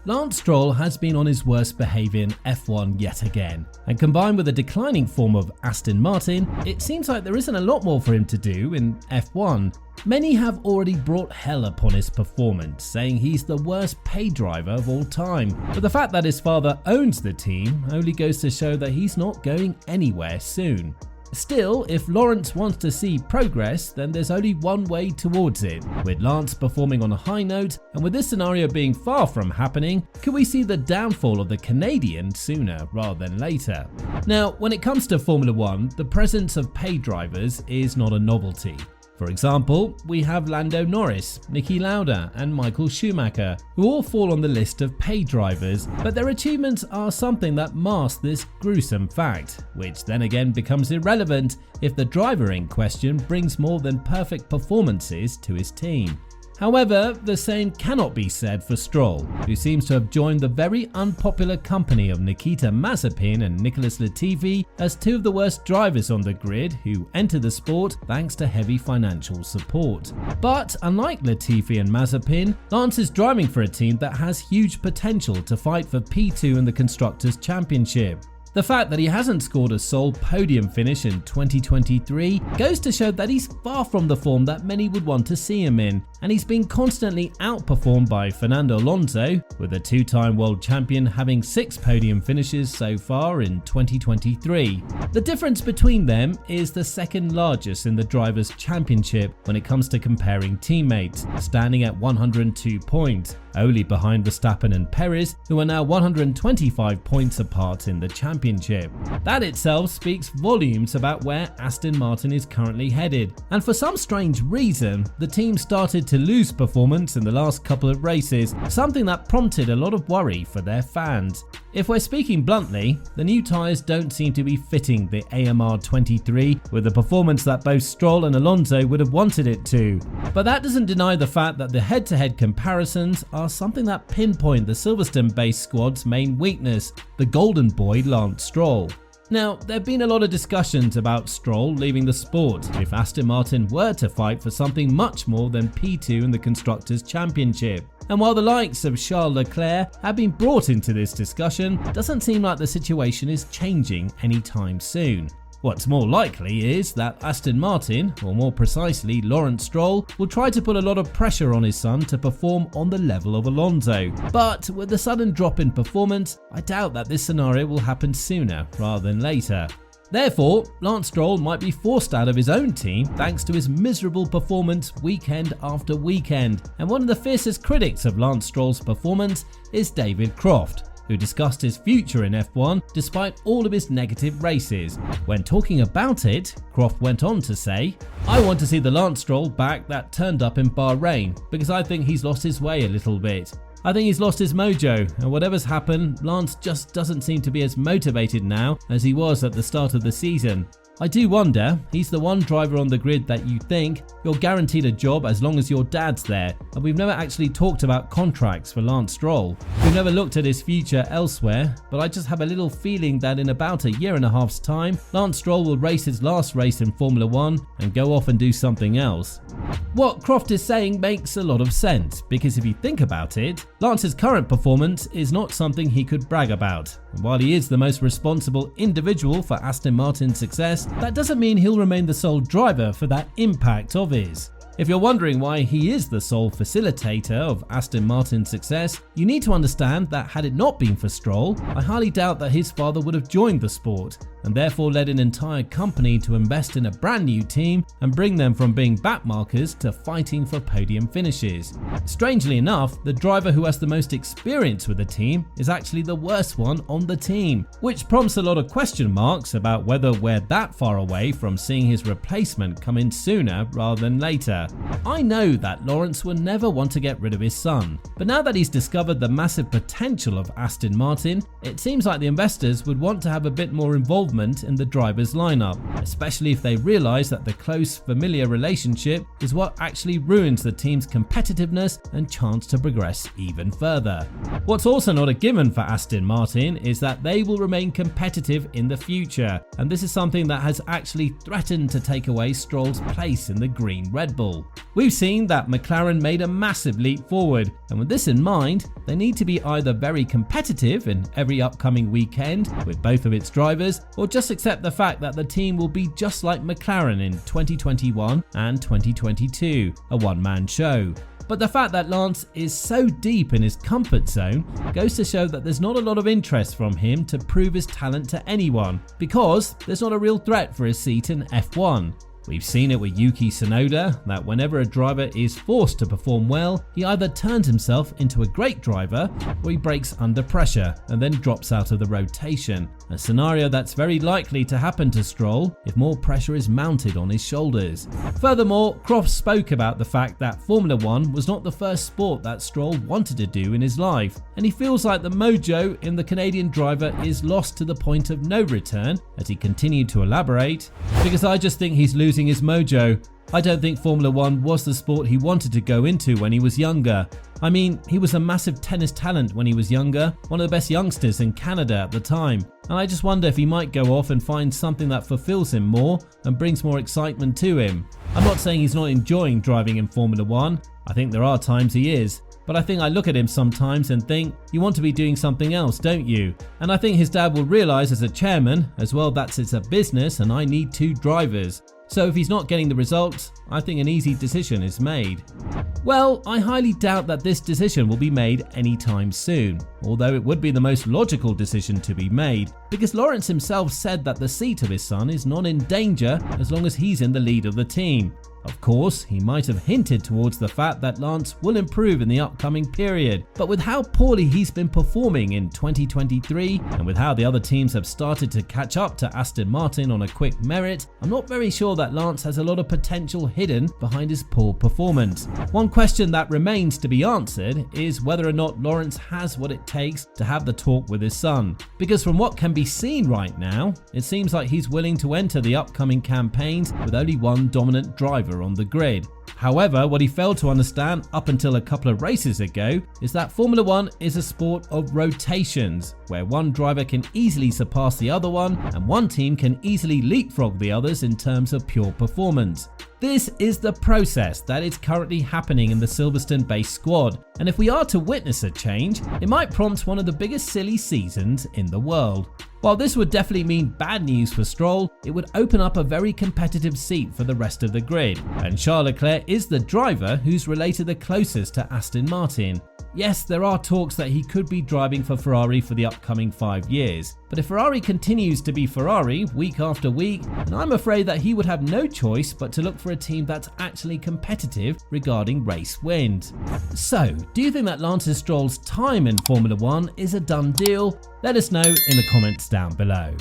Lance Stroll has been on his worst behaviour in F1 yet again, and combined with a declining form of Aston Martin, it seems like there isn't a lot more for him to do in F1. Many have already brought hell upon his performance, saying he's the worst paid driver of all time, but the fact that his father owns the team only goes to show that he's not going anywhere soon. Still, if Lawrence wants to see progress, then there's only one way towards it. With Lance performing on a high note, and with this scenario being far from happening, could we see the downfall of the Canadian sooner rather than later? Now, when it comes to Formula 1, the presence of paid drivers is not a novelty. For example, we have Lando Norris, Niki Lauda and Michael Schumacher, who all fall on the list of paid drivers, but their achievements are something that mask this gruesome fact, which then again becomes irrelevant if the driver in question brings more than perfect performances to his team. However, the same cannot be said for Stroll, who seems to have joined the very unpopular company of Nikita Mazepin and Nicholas Latifi as two of the worst drivers on the grid who enter the sport thanks to heavy financial support. But unlike Latifi and Mazepin, Lance is driving for a team that has huge potential to fight for P2 in the Constructors' Championship. The fact that he hasn't scored a sole podium finish in 2023 goes to show that he's far from the form that many would want to see him in, and he's been constantly outperformed by Fernando Alonso, with a two-time world champion having 6 podium finishes so far in 2023. The difference between them is the second largest in the Drivers' Championship when it comes to comparing teammates, standing at 102 points, only behind Verstappen and Perez, who are now 125 points apart in the championship. That itself speaks volumes about where Aston Martin is currently headed, and for some strange reason, the team started to lose performance in the last couple of races, something that prompted a lot of worry for their fans. If we're speaking bluntly, the new tyres don't seem to be fitting the AMR 23 with the performance that both Stroll and Alonso would have wanted it to. But that doesn't deny the fact that the head-to-head comparisons are something that pinpoint the Silverstone-based squad's main weakness, the golden boy Lance Stroll. Now, there have been a lot of discussions about Stroll leaving the sport if Aston Martin were to fight for something much more than P2 in the Constructors' Championship. And while the likes of Charles Leclerc have been brought into this discussion, it doesn't seem like the situation is changing anytime soon. What's more likely is that Aston Martin, or more precisely Lawrence Stroll, will try to put a lot of pressure on his son to perform on the level of Alonso. But with the sudden drop in performance, I doubt that this scenario will happen sooner rather than later. Therefore, Lance Stroll might be forced out of his own team thanks to his miserable performance weekend after weekend. And one of the fiercest critics of Lance Stroll's performance is David Croft, who discussed his future in F1 despite all of his negative races. When talking about it, Croft went on to say, "I want to see the Lance Stroll back that turned up in Bahrain because I think he's lost his way a little bit. I think he's lost his mojo, and whatever's happened, Lance just doesn't seem to be as motivated now as he was at the start of the season. I do wonder, he's the one driver on the grid that you think you're guaranteed a job as long as your dad's there, and we've never actually talked about contracts for Lance Stroll. We've never looked at his future elsewhere, but I just have a little feeling that in about a year and a half's time, Lance Stroll will race his last race in Formula 1 and go off and do something else." What Croft is saying makes a lot of sense, because if you think about it, Lance's current performance is not something he could brag about. And while he is the most responsible individual for Aston Martin's success, that doesn't mean he'll remain the sole driver for that impact of his. If you're wondering why he is the sole facilitator of Aston Martin's success, you need to understand that had it not been for Stroll, I highly doubt that his father would have joined the sport, and therefore led an entire company to invest in a brand new team and bring them from being backmarkers to fighting for podium finishes. Strangely enough, the driver who has the most experience with the team is actually the worst one on the team, which prompts a lot of question marks about whether we're that far away from seeing his replacement come in sooner rather than later. I know that Lawrence will never want to get rid of his son, but now that he's discovered the massive potential of Aston Martin, it seems like the investors would want to have a bit more involvement in the driver's lineup, especially if they realise that the close familiar relationship is what actually ruins the team's competitiveness and chance to progress even further. What's also not a given for Aston Martin is that they will remain competitive in the future, and this is something that has actually threatened to take away Stroll's place in the green Red Bull. We've seen that McLaren made a massive leap forward, And with this in mind, they need to be either very competitive in every upcoming weekend with both of its drivers, or just accept the fact that the team will be just like McLaren in 2021 and 2022, a one-man show. But the fact that Lance is so deep in his comfort zone goes to show that there's not a lot of interest from him to prove his talent to anyone, because there's not a real threat for his seat in F1. We've seen it with Yuki Tsunoda, that whenever a driver is forced to perform well, he either turns himself into a great driver or he breaks under pressure and then drops out of the rotation. A scenario that's very likely to happen to Stroll if more pressure is mounted on his shoulders. Furthermore, Croft spoke about the fact that Formula 1 was not the first sport that Stroll wanted to do in his life, and he feels like the mojo in the Canadian driver is lost to the point of no return, as he continued to elaborate, because I just think he's losing his mojo. I don't think Formula 1 was the sport he wanted to go into when he was younger. I mean, he was a massive tennis talent when he was younger, one of the best youngsters in Canada at the time, and I just wonder if he might go off and find something that fulfills him more and brings more excitement to him. I'm not saying he's not enjoying driving in Formula 1, I think there are times he is, but I think I look at him sometimes and think, you want to be doing something else, don't you? And I think his dad will realise as a chairman as well that it's a business and I need two drivers. So if he's not getting the results, I think an easy decision is made. Well, I highly doubt that this decision will be made anytime soon, although it would be the most logical decision to be made, because Lawrence himself said that the seat of his son is not in danger as long as he's in the lead of the team. Of course, he might have hinted towards the fact that Lance will improve in the upcoming period, but with how poorly he's been performing in 2023 and with how the other teams have started to catch up to Aston Martin on a quick merit, I'm not very sure that Lance has a lot of potential hidden behind his poor performance. One question that remains to be answered is whether or not Lawrence has what it takes to have the talk with his son, because from what can be seen right now, it seems like he's willing to enter the upcoming campaigns with only one dominant driver on the grid. However, what he failed to understand up until a couple of races ago is that Formula 1 is a sport of rotations, where one driver can easily surpass the other one and one team can easily leapfrog the others in terms of pure performance. This is the process that is currently happening in the Silverstone-based squad, and if we are to witness a change, it might prompt one of the biggest silly seasons in the world. While this would definitely mean bad news for Stroll, it would open up a very competitive seat for the rest of the grid, and Charles Leclerc is the driver who's related the closest to Aston Martin. Yes, there are talks that he could be driving for Ferrari for the upcoming 5 years, but if Ferrari continues to be Ferrari week after week, then I'm afraid that he would have no choice but to look for a team that's actually competitive regarding race wins. So, do you think that Lance Stroll's time in Formula 1 is a done deal? Let us know in the comments down below.